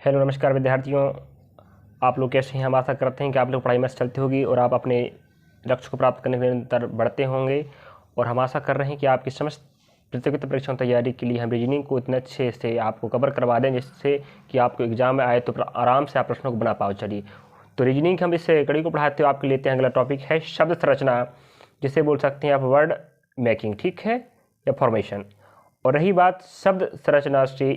Hello नमस्कार विद्यार्थियों, आप लोग कैसे हैं। हम आशा करते हैं कि आप लोग पढ़ाई में चलती होगी और आप अपने लक्ष्य को प्राप्त करने के लिए निरंतर बढ़ते होंगे। और हम आशा कर रहे हैं कि आपकी समस्त प्रतियोगिता परीक्षाओं की तैयारी के लिए हम रीजनिंग को इतने अच्छे से आपको कवर करवा दें जिससे कि आपको एग्जाम में आए तो आराम से आप प्रश्नों को बना पाओ। चलिए, तो रीजनिंग हम इस कड़ी को पढ़ाते हुए आपके लेते हैं। अगला टॉपिक है शब्द संरचना, जिसे बोल सकते हैं आप वर्ड मेकिंग, ठीक है, या फॉर्मेशन। और रही बात शब्द संरचना से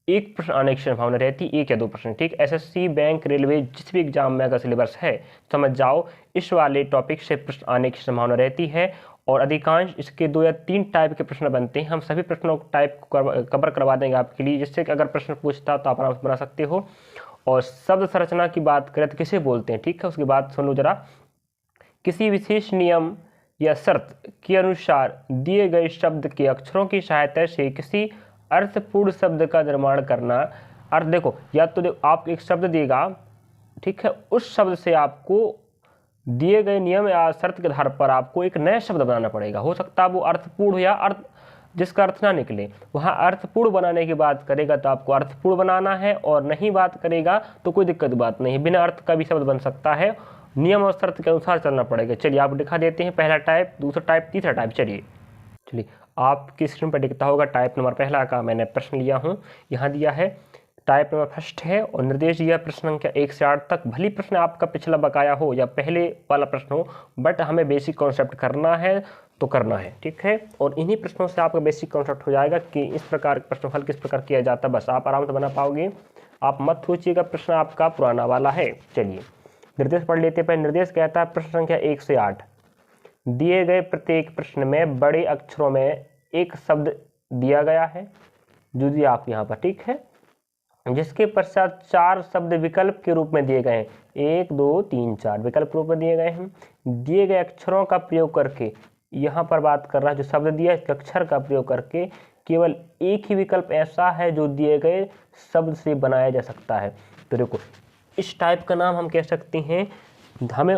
एक प्रश्न आने की संभावना रहती, एक या दो प्रश्न, ठीक। एसएससी, बैंक, रेलवे, जिस भी एग्जाम में अगर सिलेबस है समझ जाओ, इस वाले टॉपिक से प्रश्न आने की संभावना रहती है। और अधिकांश इसके 2 या 3 टाइप के प्रश्न बनते हैं। हम सभी प्रश्नों को टाइप कवर करवा देंगे आपके लिए, जिससे कि अगर प्रश्न पूछता तो आप आराम से बना सकते हो। और शब्द संरचना की बात करें तो किसे बोलते हैं, ठीक है, उसकी बात सुन लो जरा। किसी विशेष नियम या शर्त के अनुसार दिए गए शब्द के अक्षरों की सहायता से किसी अर्थपूर्ण शब्द का निर्माण करना। अर्थ देखो, या तो आप एक शब्द देगा, ठीक है, उस शब्द से आपको दिए गए नियम या शर्त के आधार पर आपको एक नया शब्द बनाना पड़ेगा। हो सकता है वो अर्थपूर्ण हो या अर्थ जिसका अर्थ ना निकले। वहाँ अर्थपूर्ण बनाने की बात करेगा तो आपको अर्थपूर्ण बनाना है, और नहीं बात करेगा तो कोई दिक्कत बात नहीं, बिना अर्थ का भी शब्द बन सकता है। नियम और शर्त के अनुसार चलना पड़ेगा। चलिए आप दिखा देते हैं, पहला टाइप, दूसरा टाइप, तीसरा टाइप। चलिए आपकी स्क्रीन पर दिखता होगा टाइप नंबर पहला का मैंने प्रश्न लिया हूँ, यहाँ दिया है टाइप नंबर फर्स्ट है, और निर्देश दिया प्रश्न संख्या 1 से 8 तक। भली प्रश्न आपका पिछला बकाया हो या पहले वाला प्रश्न हो, बट हमें बेसिक कॉन्सेप्ट करना है तो करना है, ठीक है। और इन्हीं प्रश्नों से आपका बेसिक कॉन्सेप्ट हो जाएगा कि इस प्रकार प्रश्न हल किस प्रकार किया जाता है, बस आप आराम से बना पाओगे। आप मत सोचिएगा प्रश्न आपका पुराना वाला है। चलिए निर्देश पढ़ लेते हैं। निर्देश कहता है प्रश्न संख्या 1 से 8, दिए गए प्रत्येक प्रश्न में बड़े अक्षरों में एक शब्द दिया गया है, जो दिया आप यहाँ पर, ठीक है, जिसके पश्चात 4 शब्द विकल्प के रूप में दिए गए हैं। 1 2 3 4 विकल्प रूप में दिए गए हैं। दिए गए अक्षरों का प्रयोग करके, यहाँ पर बात कर रहा है जो शब्द दिया है, अक्षर का प्रयोग करके केवल एक ही विकल्प ऐसा है जो दिए गए शब्द से बनाया जा सकता है। तो देखो, इस टाइप का नाम हम कह सकते हैं, हमें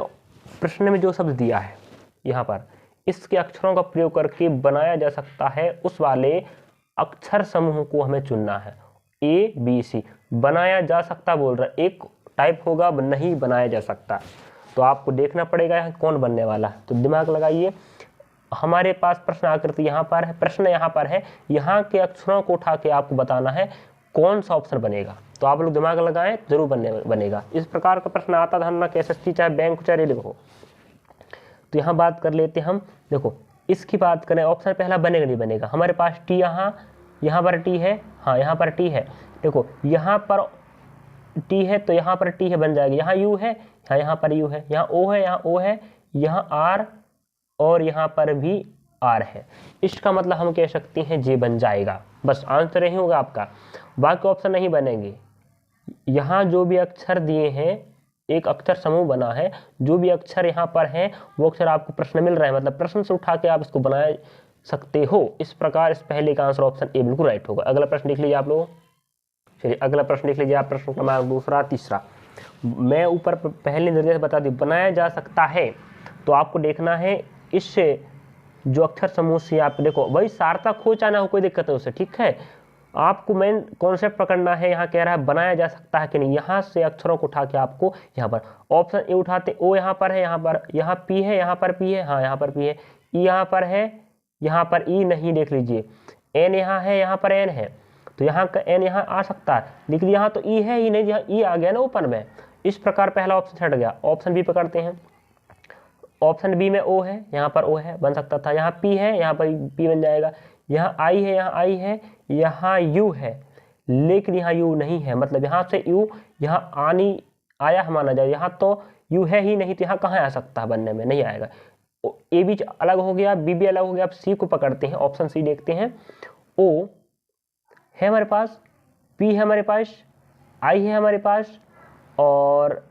प्रश्न में जो शब्द दिया है यहाँ पर, इसके अक्षरों का प्रयोग करके बनाया जा सकता है, उस वाले अक्षर समूह को हमें चुनना है। ए बी सी बनाया जा सकता बोल रहा है, एक टाइप होगा नहीं बनाया जा सकता, तो आपको देखना पड़ेगा यहाँ कौन बनने वाला है। तो दिमाग लगाइए, हमारे पास प्रश्न आकृति यहाँ पर है, प्रश्न यहाँ पर है, यहाँ के अक्षरों को उठा के आपको बताना है कौन सा ऑप्शन बनेगा। तो आप लोग दिमाग लगाएं, जरूर बनेगा। इस प्रकार का प्रश्न आता था ना, एसएससी चाहे बैंक चाहे रेलवे हो। तो यहाँ बात कर लेते हैं हम, देखो इसकी बात करें, ऑप्शन पहला बनेगा नहीं बनेगा। हमारे पास टी, यहाँ पर टी है, हाँ यहाँ पर टी है। देखो यहाँ पर टी है तो यहाँ पर टी है बन जाएगी। यहाँ यू है, यहाँ पर यू है, यहाँ ओ है, यहाँ ओ है, यहाँ आर, और यहाँ पर भी आर है। इसका मतलब हम कह सकते हैं जे बन जाएगा, बस आंसर नहीं होगा आपका, बाकी ऑप्शन नहीं बनेंगे। यहाँ जो भी अक्षर दिए हैं, एक अक्षर समूह बना है, जो भी अक्षर यहाँ पर हैं वो अक्षर आपको प्रश्न मिल रहा है, मतलब प्रश्न से उठा के आप इसको बना सकते हो। इस प्रकार इस पहले का आंसर ऑप्शन ए बिल्कुल राइट होगा। अगला प्रश्न लिख लीजिए आप लोग। चलिए अगला प्रश्न लिख लीजिए आप, प्रश्न क्रमांक दूसरा तीसरा। मैं ऊपर पहले निर्देश बता दी, बनाया जा सकता है, तो आपको देखना है इससे जो अक्षर समूह से आप देखो, वही सार्थक हो चाहे ना हो, कोई दिक्कत नहीं उससे, ठीक है। आपको मेन कॉन्सेप्ट पकड़ना है। यहाँ कह रहा है बनाया जा सकता है कि नहीं, यहाँ से अक्षरों को उठा के आपको यहाँ पर ऑप्शन ए उठाते, ओ यहाँ पर है, यहाँ पी है, यहाँ पर पी है, हाँ यहाँ पर पी है, ई यहाँ पर है, यहाँ पर ई नहीं, देख लीजिए एन यहाँ है, यहाँ पर एन है, तो यहाँ का एन यहाँ आ सकता है, लेकिन यहाँ तो ई है ही नहीं, यहाँ ई आ गया ना ओपन में। इस प्रकार पहला ऑप्शन छट गया। ऑप्शन बी पकड़ते हैं, ऑप्शन बी में ओ है, यहाँ पर ओ है बन सकता था, यहाँ पी है, यहाँ पर पी बन जाएगा, यहाँ आई है, यहाँ आई है, यहाँ यू है, लेकिन यहाँ यू नहीं है, मतलब यहाँ से यू यहाँ आनी आया माना जाए, यहाँ तो यू है ही नहीं, तो यहाँ कहाँ आ सकता है, बनने में नहीं आएगा। ए बी अलग हो गया, बी भी अलग हो गया। अब सी को पकड़ते हैं, ऑप्शन सी देखते हैं। ओ है हमारे पास, पी है हमारे पास, आई है हमारे पास, और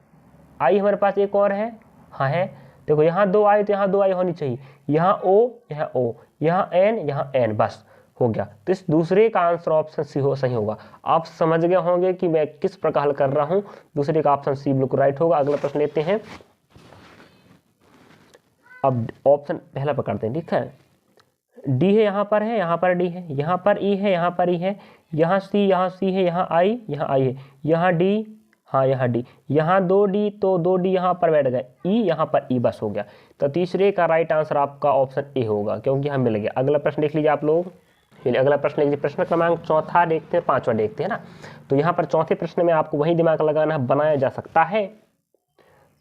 आई हमारे पास एक और है, हाँ है। देखो यहाँ 2 आई तो यहाँ 2 आई होनी चाहिए, यहाँ ओ, यहाँ एन, बस हो गया। तो इस दूसरे का आंसर ऑप्शन सी सही होगा। आप समझ गए होंगे कि मैं किस प्रकार कर रहा हूँ। दूसरे का ऑप्शन सी बिल्कुल राइट होगा। अगला प्रश्न लेते हैं। अब ऑप्शन पहला पकड़ते हैं, ठीक है। डी है, यहाँ पर है, यहाँ पर डी है, यहाँ पर ई है, यहाँ पर ई है, यहाँ C है, यहाँ I है, यहाँ D, हाँ यहाँ D, यहाँ 2D, तो 2D यहाँ पर बैठ गए, E यहाँ पर E, बस हो गया। तो तीसरे का राइट आंसर आपका ऑप्शन ए होगा, क्योंकि हम मिल गया। अगला प्रश्न देख लीजिए आप लोग। चलिए अगला प्रश्न लीजिए, प्रश्न क्रमांक चौथा देखते हैं, पांचवा देखते हैं ना। तो यहाँ पर चौथे प्रश्न में आपको वही दिमाग लगाना है, बनाया जा सकता है।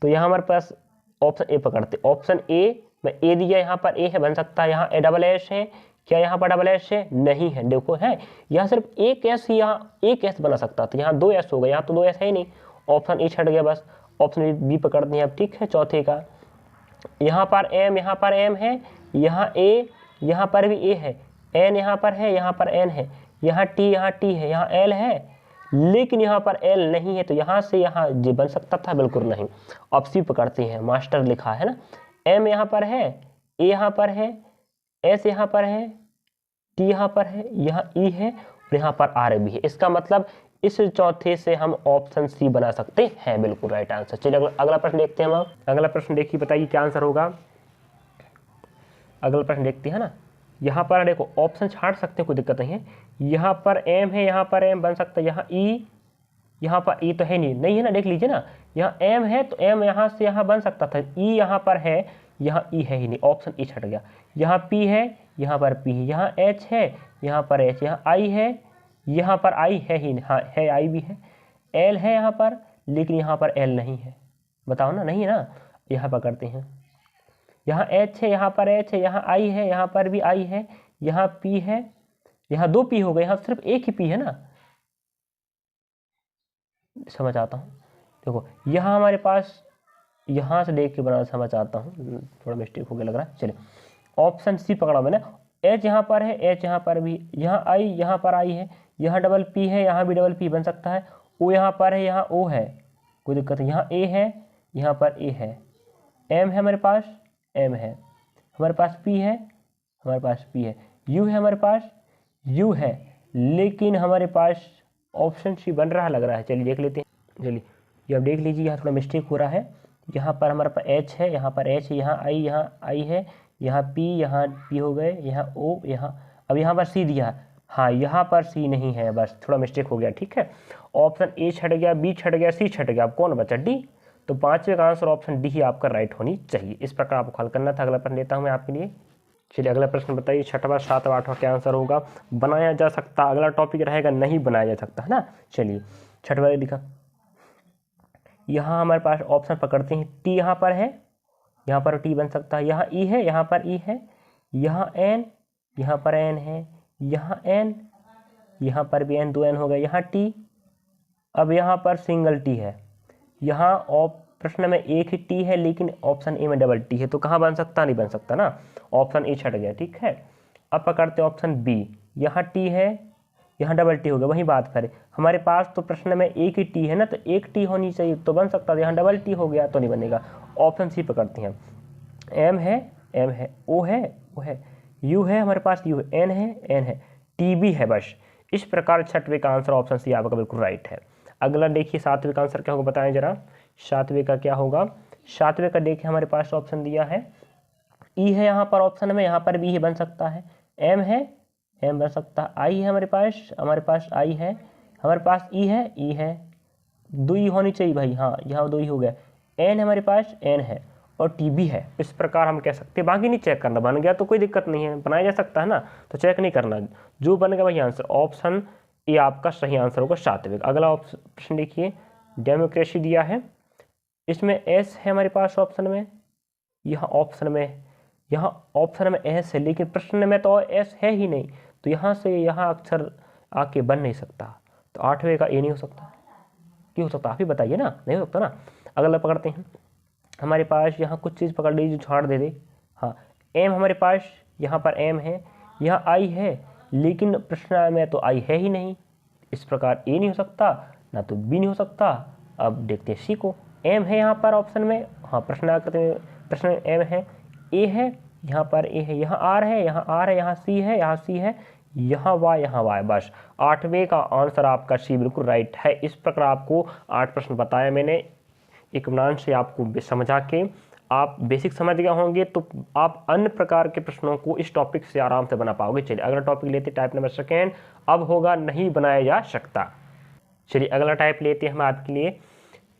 तो यहाँ हमारे पास ऑप्शन ए पकड़ते, ऑप्शन ए में ए दिया, यहाँ पर ए है, बन सकता है यहाँ ए डबल एस है, क्या यहाँ पर डबल एस है? नहीं है, देखो है, यहाँ सिर्फ एक एस, यहाँ एक एस बना सकता था, यहाँ 2 एस हो गया, यहाँ तो 2 एस है ही नहीं, ऑप्शन ए छट गया, बस ऑप्शन बी पकड़ते हैं अब, ठीक है। चौथे का यहाँ पर एम, यहाँ पर एम है, यहाँ ए, यहाँ पर भी ए है, एन यहाँ पर है, यहाँ पर एन है, यहाँ टी है, यहाँ एल है, लेकिन यहाँ पर एल नहीं है, तो यहाँ से यहाँ जी बन सकता था, बिल्कुल नहीं। अब सी पकड़ते हैं, मास्टर लिखा है ना, एम यहाँ पर है, ए यहाँ पर है, एस यहाँ पर है, टी यहाँ पर है, यहाँ ई है और यहाँ पर आर भी है। इसका मतलब इस चौथे से हम ऑप्शन सी बना सकते हैं, बिल्कुल राइट आंसर। चलिए अगला प्रश्न देखते हैं हम। अगला प्रश्न देखिए, बताइए क्या आंसर होगा। अगला प्रश्न देखते हैं ना, यहाँ पर देखो ऑप्शन छाट सकते हैं, कोई दिक्कत नहीं है। यहाँ पर एम है, यहाँ पर एम बन सकता है, यहाँ ई, यहाँ पर ई तो है नहीं है ना, देख लीजिए ना, यहाँ एम है तो एम यहाँ से यहाँ बन सकता था, ई यहाँ पर है, यहाँ ई है ही नहीं, ऑप्शन ई छट गया। यहाँ पी है, यहाँ पर पी है, यहाँ एच है, यहाँ पर एच, यहाँ आई है, यहाँ पर आई है ही नहीं, हाँ है, आई भी है, एल है यहाँ पर, लेकिन यहाँ पर एल नहीं है, बताओ ना, नहीं है ना। यहाँ पकड़ते हैं, यहाँ एच है, यहाँ पर एच है, यहाँ आई है, यहाँ पर भी आई है, यहाँ पी है, यहाँ 2 पी हो गए, यहाँ सिर्फ एक ही पी है ना, समझ आता हूँ। देखो यहाँ हमारे पास, यहाँ से देख के बनाना समझ आता हूँ, थोड़ा मिस्टेक हो गया लग रहा है। चलिए ऑप्शन सी पकड़ा मैंने, एच यहाँ पर है, एच यहाँ पर भी, यहाँ आई, यहाँ पर आई है, यहाँ डबल पी है, यहाँ भी डबल पी बन सकता है, ओ यहाँ पर है, यहाँ ओ है, कोई दिक्कत नहीं, यहाँ ए है, यहाँ पर ए है, एम है हमारे पास, एम है हमारे पास, पी है हमारे पास, पी है, यू है हमारे पास, यू है, लेकिन हमारे पास ऑप्शन सी बन रहा लग रहा है। चलिए देख लेते हैं। चलिए ये अब देख लीजिए, यहाँ थोड़ा मिस्टेक हो रहा है, यहाँ पर हमारे पास एच है, यहाँ पर एच है, यहाँ आई है, यहाँ पी हो गए, यहाँ ओ, यहाँ अब यहाँ पर सी दिया, हाँ यहाँ पर सी नहीं है, बस थोड़ा मिस्टेक हो गया, ठीक है। ऑप्शन ए छट गया, बी छट गया, सी छट गया, अब कौन बचा? डी। तो पांचवे का आंसर ऑप्शन डी ही आपका राइट होनी चाहिए। इस प्रकार आपको हल करना था। अगला प्रश्न लेता हूँ मैं आपके लिए। चलिए अगला प्रश्न बताइए, छठवां, सातवां, आठवां क्या आंसर होगा? बनाया जा सकता, अगला टॉपिक रहेगा नहीं बनाया जा सकता, है ना। चलिए छठवां लिखा, यहाँ हमारे पास ऑप्शन पकड़ते हैं, टी यहाँ पर है, यहाँ पर टी बन सकता है, यहाँ ई है, यहाँ पर ई है, यहाँ एन, यहाँ पर एन है, यहाँ एन, यहाँ पर भी एन, 2 एन हो गए, यहाँ टी, अब यहाँ पर सिंगल टी है, यहाँ प्रश्न में एक ही टी है, लेकिन ऑप्शन ए में डबल टी है, तो कहाँ बन सकता? नहीं बन सकता ना, ऑप्शन ए छट गया, ठीक है। अब पकड़ते ऑप्शन बी, यहाँ टी है, यहाँ डबल टी हो गया, वही बात करें, हमारे पास तो प्रश्न में एक ही टी है ना, तो एक टी होनी चाहिए तो बन सकता था, यहाँ डबल टी हो गया तो नहीं बनेगा। ऑप्शन सी पकड़ते हैं, एम है, ओ है, यू है हमारे पास, यू है, एन है, टी भी है, बस। इस प्रकार छठवें का आंसर ऑप्शन सी आपका बिल्कुल राइट है। अगला देखिए सातवें का आंसर क्या होगा, बताएं जरा। सातवें का क्या होगा? सातवें का देखिए हमारे पास ऑप्शन दिया है, ई है यहाँ पर ऑप्शन में, यहाँ पर भी बन सकता है, एम है, एम बन सकता है, आई है हमारे पास आई है, हमारे पास ई है, 2 ई होनी चाहिए भाई, हाँ यहाँ 2 ई हो गया, एन है हमारे पास, एन है और टी भी है। इस प्रकार हम कह सकते हैं, बाकी नहीं चेक करना, बन गया तो कोई दिक्कत नहीं है, बनाया जा सकता है ना, तो चेक नहीं करना, जो बन गया वही आंसर। ऑप्शन ये आपका सही आंसर होगा सातवें। अगला प्रश्न देखिए, डेमोक्रेसी दिया है, इसमें एस है हमारे पास ऑप्शन में, यहाँ ऑप्शन में एस है, लेकिन प्रश्न में तो एस है ही नहीं, तो यहाँ से यहाँ अक्षर आके बन नहीं सकता, तो आठवें का ए नहीं हो सकता। क्यों हो सकता आप ही बताइए ना, नहीं हो सकता ना। अगला पकड़ते हैं, हमारे पास यहाँ कुछ चीज़ पकड़ लीजिए, झाड़ दे दे, हाँ एम हमारे पास, यहाँ पर एम है, यहाँ आई है, लेकिन प्रश्न में तो आई है ही नहीं, इस प्रकार ए नहीं हो सकता, ना तो बी नहीं हो सकता। अब देखते हैं सी को, एम है यहाँ पर ऑप्शन में, हाँ प्रश्न एम है, ए है, यहाँ पर ए है, यहाँ आर है, यहाँ सी है, यहाँ वाई, बस। आठवें का आंसर आपका सी बिल्कुल राइट है। इस प्रकार आपको 8 प्रश्न बताया मैंने, इत्मीनान से आपको समझा के आप बेसिक समझ गए होंगे तो आप अन्य प्रकार के प्रश्नों को इस टॉपिक से आराम से बना पाओगे। चलिए अगला टॉपिक लेते हैं, टाइप नंबर सेकेंड। अब होगा नहीं बनाया जा सकता। चलिए अगला टाइप लेते हैं हम आपके लिए।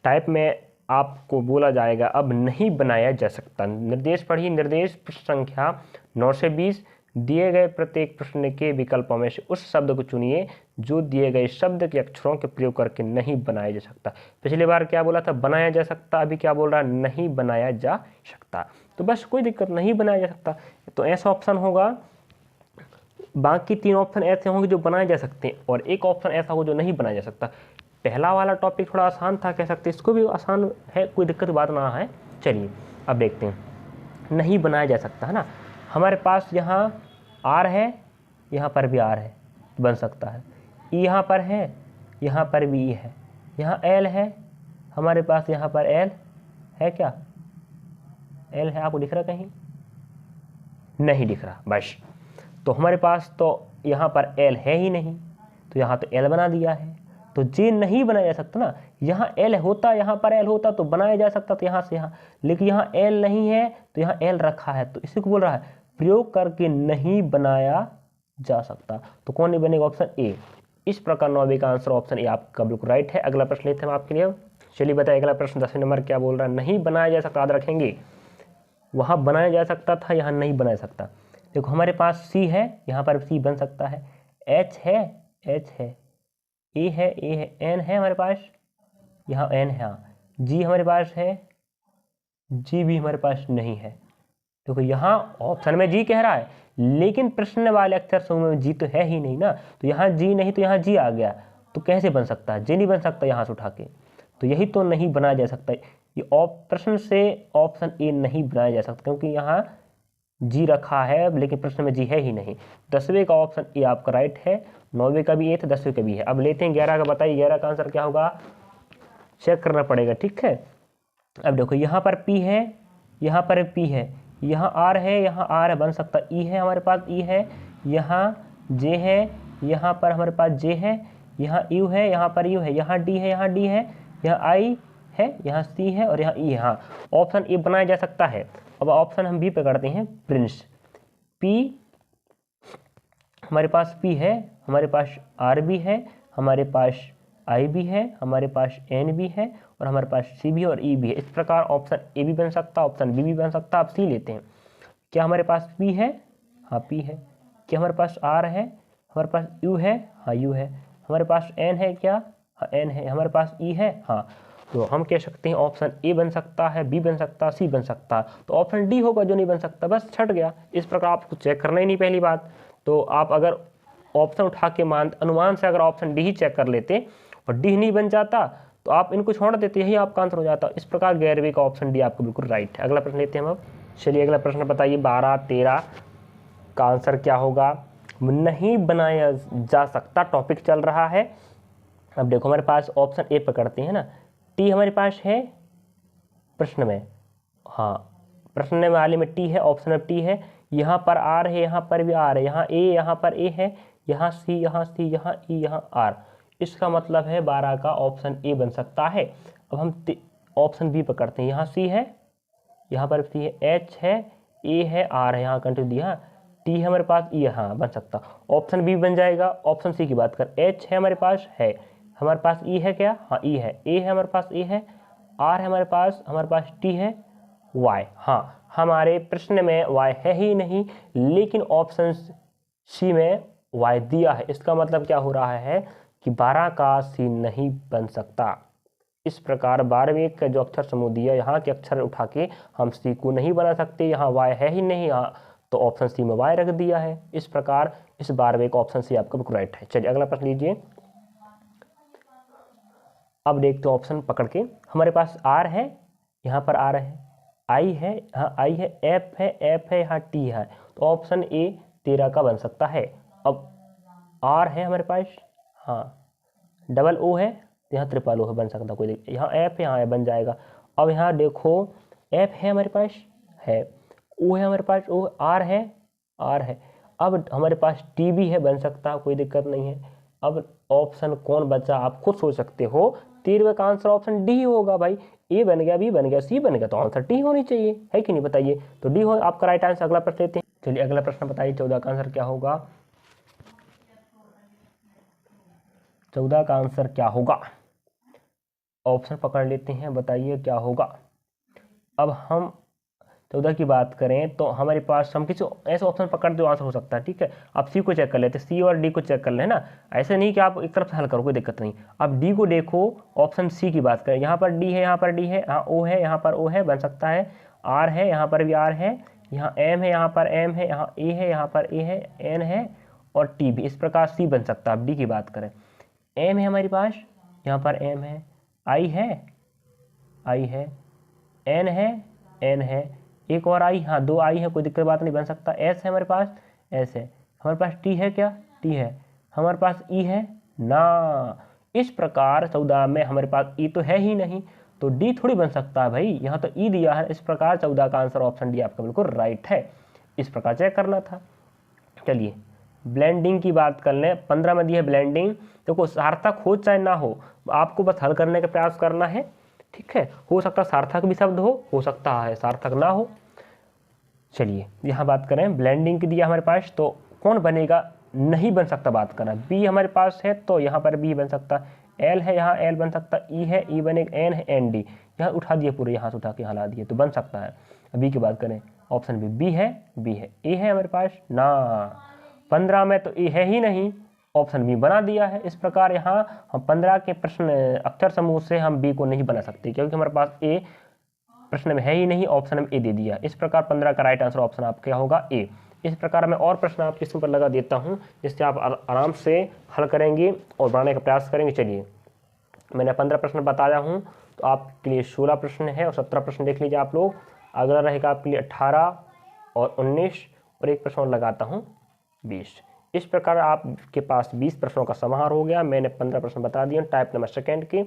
टाइप में आपको बोला जाएगा अब नहीं बनाया जा सकता। निर्देश पढ़िए। निर्देश प्रश्न संख्या 9 से 20। दिए गए प्रत्येक प्रश्न के विकल्पों में से उस शब्द को चुनिए जो दिए गए शब्द के अक्षरों के प्रयोग करके नहीं बनाया जा सकता। पिछली बार क्या बोला था, बनाया जा सकता, अभी क्या बोल रहा है, नहीं बनाया जा सकता। तो बस कोई दिक्कत नहीं, बनाया जा सकता। तो ऐसा ऑप्शन होगा, बाकी 3 ऑप्शन ऐसे होंगे जो बनाए जा सकते हैं और एक ऑप्शन ऐसा हो जो नहीं बनाया जा सकता। पहला वाला टॉपिक थोड़ा आसान था, कह सकते हैं, इसको भी आसान है, कोई दिक्कत बात ना है। चलिए अब देखते हैं, नहीं बनाया जा सकता है ना। हमारे पास यहाँ आर है, यहाँ पर भी आर है, बन सकता है। ई यहाँ पर है, यहाँ पर भी ई है, यहाँ एल है, हमारे पास यहाँ पर एल है, क्या एल है, आपको दिख रहा कहीं, नहीं दिख रहा, बस। तो हमारे पास तो यहाँ पर एल है ही नहीं, तो यहाँ तो एल बना दिया है, तो जे नहीं बनाया जा सकता ना। यहाँ एल होता, यहाँ पर एल होता तो बनाया जा सकता था यहाँ से यहाँ, लेकिन यहाँ एल नहीं है तो यहाँ एल रखा है, तो इसी को बोल रहा है प्रयोग करके नहीं बनाया जा सकता। तो कौन नहीं बनेगा, ऑप्शन ए। इस प्रकार 9वीं का आंसर ऑप्शन ए आपका बिल्कुल राइट है। अगला प्रश्न लेते हैं हम आपके लिए। चलिए बताइए अगला प्रश्न 10वें नंबर क्या बोल रहा है, नहीं बनाया जा सकता। याद रखेंगे, वहाँ बनाया जा सकता था, यहाँ नहीं बनाया सकता। देखो हमारे पास सी है, यहाँ पर सी बन सकता है, एच है, एच है, ए है, ए है, एन है हमारे पास, यहाँ एन है, हाँ, जी हमारे पास है, जी भी हमारे पास नहीं है। देखो यहाँ ऑप्शन में जी कह रहा है, लेकिन प्रश्न वाले अक्षर समूह में जी तो है ही नहीं ना, तो यहाँ जी नहीं तो यहाँ जी आ गया, तो कैसे बन सकता है, जी नहीं बन सकता यहाँ से उठा के, तो यही तो नहीं बनाया जा सकता। ये प्रश्न से ऑप्शन ए नहीं बनाया जा सकता, क्योंकि यहाँ जी रखा है लेकिन प्रश्न में जी है ही नहीं। 10वें का ऑप्शन ए आपका राइट है, 9वें का भी ए था, 10वें का भी है। अब लेते हैं 11 का, बताइए 11 का आंसर क्या होगा, चेक करना पड़ेगा, ठीक है। अब देखो यहाँ पर पी है, यहाँ पर पी है, यहाँ आर है, यहाँ आर है, बन सकता ई है, हमारे पास ई है, यहाँ जे है, यहाँ पर हमारे पास जे है, यहाँ यू है, यहाँ पर यू है, यहाँ डी है, यहाँ डी है, यहाँ आई है, यहाँ सी है और यहाँ ई है। हाँ, ऑप्शन ए बनाया जा सकता है। अब ऑप्शन हम बी पे करते हैं, प्रिंस। पी हमारे पास पी है, हमारे पास आर भी है, हमारे पास आई भी है, हमारे पास एन भी है और हमारे पास सी भी और ई भी है। इस प्रकार ऑप्शन ए भी बन सकता, ऑप्शन बी भी बन सकता। आप सी लेते हैं। क्या हमारे पास पी है, हाँ पी है। क्या हमारे पास आर है, हमारे पास यू है, हाँ यू है। हमारे पास एन है, क्या, हाँ एन है। हमारे पास ई है, हाँ। तो हम कह सकते हैं ऑप्शन ए बन सकता है, बी बन सकता, सी बन सकता। तो ऑप्शन डी होगा जो नहीं बन सकता, बस छट गया। इस प्रकार आपको चेक करना ही नहीं पहली बात। तो आप अगर ऑप्शन उठा के अनुमान से अगर ऑप्शन डी ही चेक कर लेते और डी नहीं बन जाता तो आप इनको छोड़ देते, यही आपका आंसर हो जाता। इस प्रकार 11वें का ऑप्शन डी आपको बिल्कुल राइट है। अगला प्रश्न लेते हैं हम अब। चलिए अगला प्रश्न बताइए, 12, 13 का आंसर क्या होगा, नहीं बनाया जा सकता टॉपिक चल रहा है। अब देखो हमारे पास ऑप्शन ए पकड़ते हैं ना, टी हमारे पास है प्रश्न में, हाँ प्रश्न वाले में टी है, ऑप्शन में टी है, यहाँ पर आर है, यहाँ पर भी आर है, यहाँ ए, यहाँ पर ए है, यहाँ सी, यहाँ सी, यहाँ ई, यहाँ आर। इसका मतलब है 12 का ऑप्शन ए बन सकता है। अब हम ऑप्शन बी पकड़ते हैं, यहाँ सी है, यहाँ पर सी है, एच है, ए है, आर है, यहाँ कंटिन्यू दिया, टी है हमारे पास, ई, हाँ बन सकता। ऑप्शन बी बन जाएगा। ऑप्शन सी की बात कर, एच है हमारे पास, है हमारे पास, ई है, क्या, हाँ ई है, ए है हमारे पास, ए है, आर है हमारे पास टी है, वाई, हाँ हमारे प्रश्न में वाई है ही नहीं, लेकिन ऑप्शन सी में वाई दिया है। इसका मतलब क्या हो रहा है कि 12 का सी नहीं बन सकता। इस प्रकार 12वें का जो अक्षर समूह दिया, यहाँ के अक्षर उठा के हम सी को नहीं बना सकते, यहाँ वाई है ही नहीं, यहाँ तो ऑप्शन सी में वाई रख दिया है। इस प्रकार इस 12वें का ऑप्शन सी आपका बिल्कुल राइट है। चलिए अगला प्रश्न लीजिए। अब देखते हैं ऑप्शन पकड़ के, हमारे पास आर है, यहाँ पर आर है, आई है, यहाँ आई है, एफ है, यहाँ टी है, तो ऑप्शन ए 13 का बन सकता है। अब आर है हमारे पास, हाँ डबल ओ है, यहाँ ट्रिपल ओ है, बन सकता कोई, यहाँ एफ है, यहाँ बन जाएगा। अब यहाँ देखो एफ है हमारे पास, है, ओ है हमारे पास, ओ, आर है, अब हमारे पास टी भी है, बन सकता कोई दिक्कत नहीं है। अब ऑप्शन कौन बचा आप खुद सोच सकते हो। 13वें का आंसर ऑप्शन डी होगा भाई। ए बन गया, बी बन गया, सी बन गया, तो आंसर डी होनी चाहिए, है कि नहीं बताइए। तो डी हो आपका राइट आंसर। अगला प्रश्न लेते हैं। चलिए अगला प्रश्न बताइए 14 का आंसर क्या होगा। 14 का आंसर क्या होगा, ऑप्शन पकड़ लेते हैं, बताइए क्या होगा। अब हम 14 की बात करें तो हमारे पास हम किसी ऐसे ऑप्शन पकड़ जो आंसर हो सकता है, ठीक है। आप सी को चेक कर लेते, सी और डी को चेक कर लें ना, ऐसे नहीं कि आप एक तरफ से हल करो, कोई दिक्कत नहीं। अब डी को देखो, ऑप्शन सी की बात करें, यहाँ पर डी है, यहाँ पर डी है, यहाँ ओ है, यहाँ पर ओ है, बन सकता है। आर है, यहाँ पर भी आर है, यहाँ एम है, यहाँ पर एम है, यहाँ ए है, यहाँ पर ए है, एन है और टी भी, इस प्रकार सी बन सकता है। अब डी की बात करें, एम है हमारे पास, यहाँ पर एम है, आई है, आई है, एन है, एन है, एक और आई, हाँ 2 आई है, कोई दिक्कत बात नहीं, बन सकता। एस है हमारे पास, एस है हमारे पास, टी है क्या, टी है हमारे पास, ई है ना। इस प्रकार 14 में हमारे पास ई तो है ही नहीं, तो डी थोड़ी बन सकता है भाई, यहाँ तो ई दिया है। इस प्रकार 14 का आंसर ऑप्शन डी आपका बिल्कुल राइट है। इस प्रकार चेक करना था। चलिए ब्लेंडिंग की बात कर लें। 15 में दी है ब्लेंडिंग। देखो सार्थक हो चाहे ना हो, आपको बस हल करने का प्रयास करना है, ठीक है। हो सकता है सार्थक भी शब्द हो सकता है सार्थक ना हो। चलिए यहाँ बात करें, ब्लेंडिंग की दिया हमारे पास, तो कौन बनेगा, नहीं बन सकता, बात करना। बी हमारे पास है तो यहाँ पर बी बन सकता, एल है यहाँ एल बन सकता, ई है ई बनेगा, एन है एन डी, यहाँ उठा दिए पूरे, यहाँ से उठा के यहाँ ला दिए, तो बन सकता है। बी की बात करें, ऑप्शन बी है, बी है, ए है हमारे पास ना। 15 में तो ए है ही नहीं, ऑप्शन बी बना दिया है। इस प्रकार यहाँ हम 15 के प्रश्न अक्षर समूह से हम बी को नहीं बना सकते, क्योंकि हमारे पास ए प्रश्न में है ही नहीं, ऑप्शन में ए दे दिया। इस प्रकार 15 का राइट आंसर ऑप्शन आपका क्या होगा, ए। इस प्रकार मैं और प्रश्न आपके इसमें पर लगा देता हूँ, जिससे आप आराम से हल करेंगे और बनाने का प्रयास करेंगे। चलिए मैंने 15 प्रश्न बताया हूँ, तो आपके लिए 16 प्रश्न है और 17 प्रश्न देख लीजिए आप लोग। अगला रहेगा आपके लिए 18 और 19 और एक प्रश्न और लगाता हूँ 20। इस प्रकार आपके पास 20 प्रश्नों का समाहार हो गया। मैंने 15 प्रश्न बता दिए टाइप नंबर सेकंड के,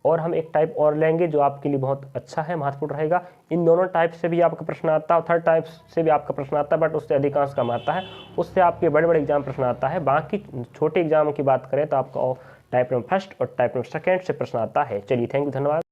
और हम एक टाइप और लेंगे जो आपके लिए बहुत अच्छा है, महत्वपूर्ण रहेगा। इन दोनों टाइप से भी आपका प्रश्न आता है और थर्ड टाइप से भी आपका प्रश्न आता है, बट उससे अधिकांश कम आता है, उससे आपके बड़े बड़े एग्जाम प्रश्न आता है। बाकी छोटे एग्जामों की बात करें तो आपका टाइप नंबर फर्स्ट और टाइप नंबर सेकंड से प्रश्न आता है। चलिए थैंक यू, धन्यवाद।